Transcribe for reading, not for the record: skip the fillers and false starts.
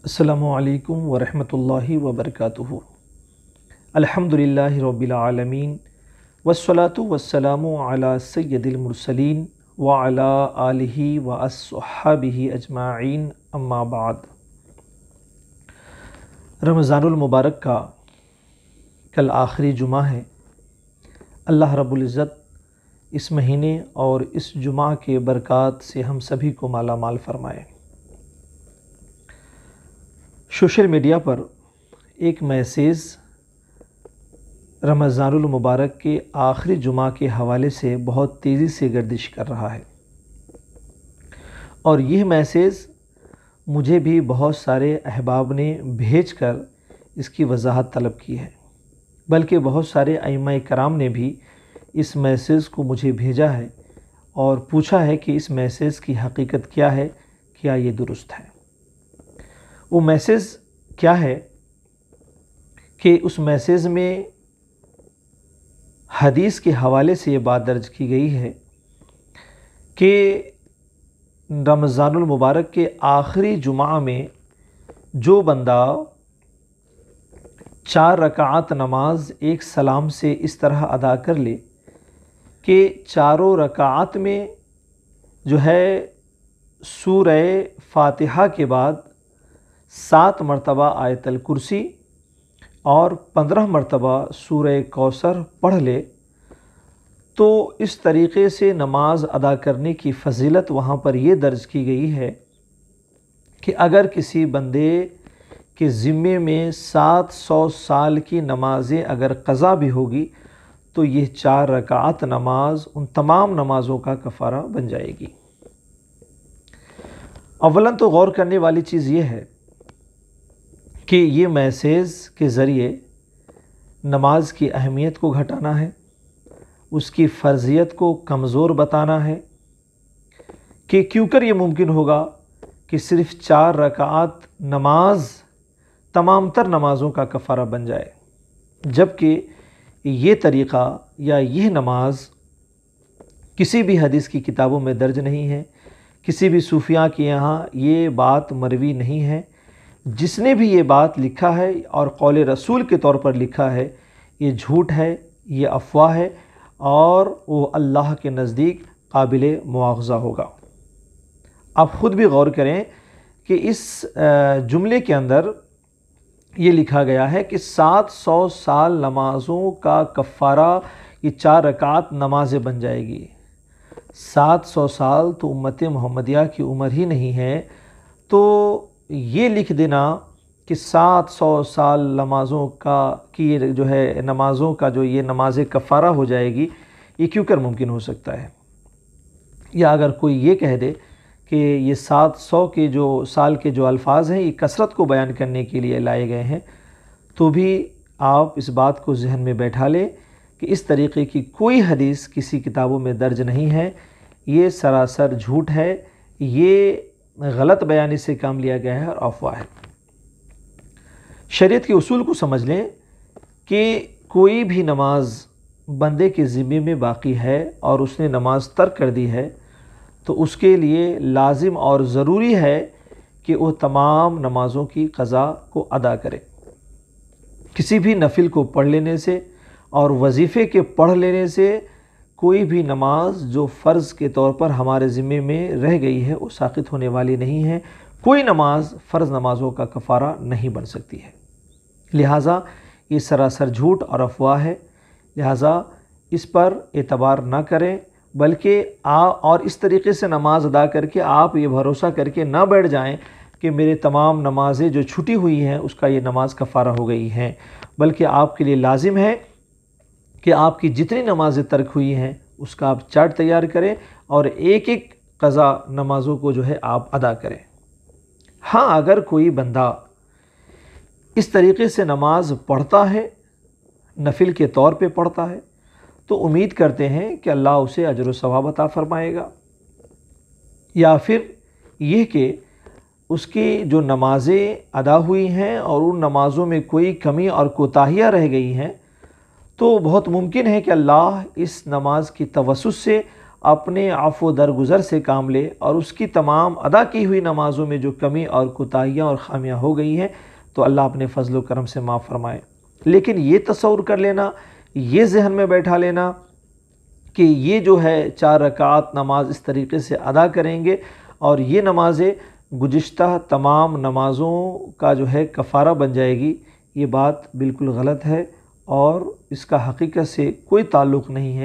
अस्सलामु अलैकुम वरहमतुल्लाहि वबरकातुहु। अल्हम्दुलिल्लाहि रब्बिल आलमीन वस्सलातु वस्सलामु अला सय्यदिल मुरसलीन व अला आलिहि व अस्सहाबिहि अजमाइन अम्मा बाद। रमज़ानुल मुबारक का कल आखिरी जुमा है। अल्लाह रब्बुल इज़्ज़त इस महीने और इस जुमा के बरक़ात से हम सभी को माला माल फरमाए। सोशल मीडिया पर एक मैसेज रमज़ानुल मुबारक के आखिरी जुमा के हवाले से बहुत तेज़ी से गर्दिश कर रहा है और यह मैसेज मुझे भी बहुत सारे अहबाब ने भेजकर इसकी वजाहत तलब की है, बल्कि बहुत सारे अइम्मा कराम ने भी इस मैसेज को मुझे भेजा है और पूछा है कि इस मैसेज की हकीकत क्या है, क्या ये दुरुस्त है। वो मैसेज क्या है कि उस मैसेज में हदीस के हवाले से ये बात दर्ज की गई है कि रमज़ानुल मुबारक के आखिरी जुमा में जो बंदा 4 रकात नमाज एक सलाम से इस तरह अदा कर ले कि चारों रकात में जो है सूरह फातिहा के बाद 7 मरतबा आयतल कुर्सी और 15 मरतबा सूरह कौसर पढ़ ले, तो इस तरीक़े से नमाज अदा करने की फ़जीलत वहाँ पर यह दर्ज की गई है कि अगर किसी बंदे के ज़िम्मे में 700 साल की नमाज़ें अगर क़ज़ा भी होगी तो यह 4 रकात नमाज उन तमाम नमाज़ों का कफ़ारा बन जाएगी। अव्वलन तो गौर करने वाली चीज़ ये है कि ये मैसेज के ज़रिए नमाज की अहमियत को घटाना है, उसकी फ़र्ज़ियत को कमज़ोर बताना है कि क्यों कर ये मुमकिन होगा कि सिर्फ़ 4 रकात नमाज तमाम तर नमाज़ों का कफ़ारा बन जाए, जबकि ये तरीक़ा या यह नमाज किसी भी हदीस की किताबों में दर्ज नहीं है, किसी भी सूफिया के यहाँ ये बात मरवी नहीं है। जिसने भी ये बात लिखा है और कौल रसूल के तौर पर लिखा है, ये झूठ है, ये अफवाह है और वो अल्लाह के नज़दीक काबिल मुआवज़ा होगा। आप ख़ुद भी गौर करें कि इस जुमले के अंदर ये लिखा गया है कि 700 साल नमाज़ों का कफ़ारा ये 4 रकात नमाज़ें बन जाएगी। 700 साल तो उम्मत मोहम्मदिया की उम्र ही नहीं है, तो ये लिख देना कि 700 साल नमाज़ों का की जो है नमाज़ों का जो ये नमाज कफ़ारा हो जाएगी, ये क्यों कर मुमकिन हो सकता है। या अगर कोई ये कह दे कि ये 700 के जो साल के जो अल्फाज हैं ये कसरत को बयान करने के लिए लाए गए हैं, तो भी आप इस बात को जहन में बैठा लें कि इस तरीक़े की कोई हदीस किसी किताबों में दर्ज नहीं है। ये सरासर झूठ है, ये गलत बयानी से काम लिया गया है और अफवाह है। शरीयत के उसूल को समझ लें कि कोई भी नमाज बंदे के ज़िम्मे में बाकी है और उसने नमाज तर्क कर दी है, तो उसके लिए लाजिम और ज़रूरी है कि वो तमाम नमाज़ों की क़ज़ा को अदा करे। किसी भी नफिल को पढ़ लेने से और वजीफ़े के पढ़ लेने से कोई भी नमाज जो फ़र्ज़ के तौर पर हमारे ज़िम्मे में रह गई है वो साक़ित होने वाली नहीं है। कोई नमाज फ़र्ज़ नमाज़ों का कफ़ारा नहीं बन सकती है। लिहाजा ये सरासर झूठ और अफवाह है, लिहाजा इस पर एतबार ना करें, बल्कि और इस तरीक़े से नमाज अदा करके आप ये भरोसा करके ना बैठ जाएं कि मेरे तमाम नमाज़ें जो छुटी हुई हैं उसका ये नमाज कफ़ारा हो गई हैं, बल्कि आपके लिए लाजिम है कि आपकी जितनी नमाज़ें तर्क हुई हैं उसका आप चार्ट तैयार करें और एक एक क़ज़ा नमाज़ों को जो है आप अदा करें। हाँ, अगर कोई बंदा इस तरीक़े से नमाज पढ़ता है, नफिल के तौर पे पढ़ता है, तो उम्मीद करते हैं कि अल्लाह उसे अजर व सवाब अता फ़रमाएगा। या फिर यह कि उसकी जो नमाज़ें अदा हुई हैं और उन नमाज़ों में कोई कमी और कोताहियाँ रह गई हैं, तो बहुत मुमकिन है कि अल्लाह इस नमाज की तवस्सुस से اپنے عفو درگزر سے کام لے اور اس کی تمام ادا کی ہوئی نمازوں میں جو کمی اور کوتاہیاں اور خامیاں ہو گئی ہیں تو اللہ اپنے فضل و کرم سے معاف فرمائے۔ لیکن یہ تصور کر لینا، یہ ذہن میں بیٹھا لینا کہ یہ جو ہے 4 رکعات نماز اس طریقے سے ادا کریں گے اور یہ نمازیں گزشتہ تمام نمازوں کا جو ہے کفارہ بن جائے گی، یہ بات بالکل غلط ہے اور اس کا حقیقت سے کوئی تعلق نہیں ہے۔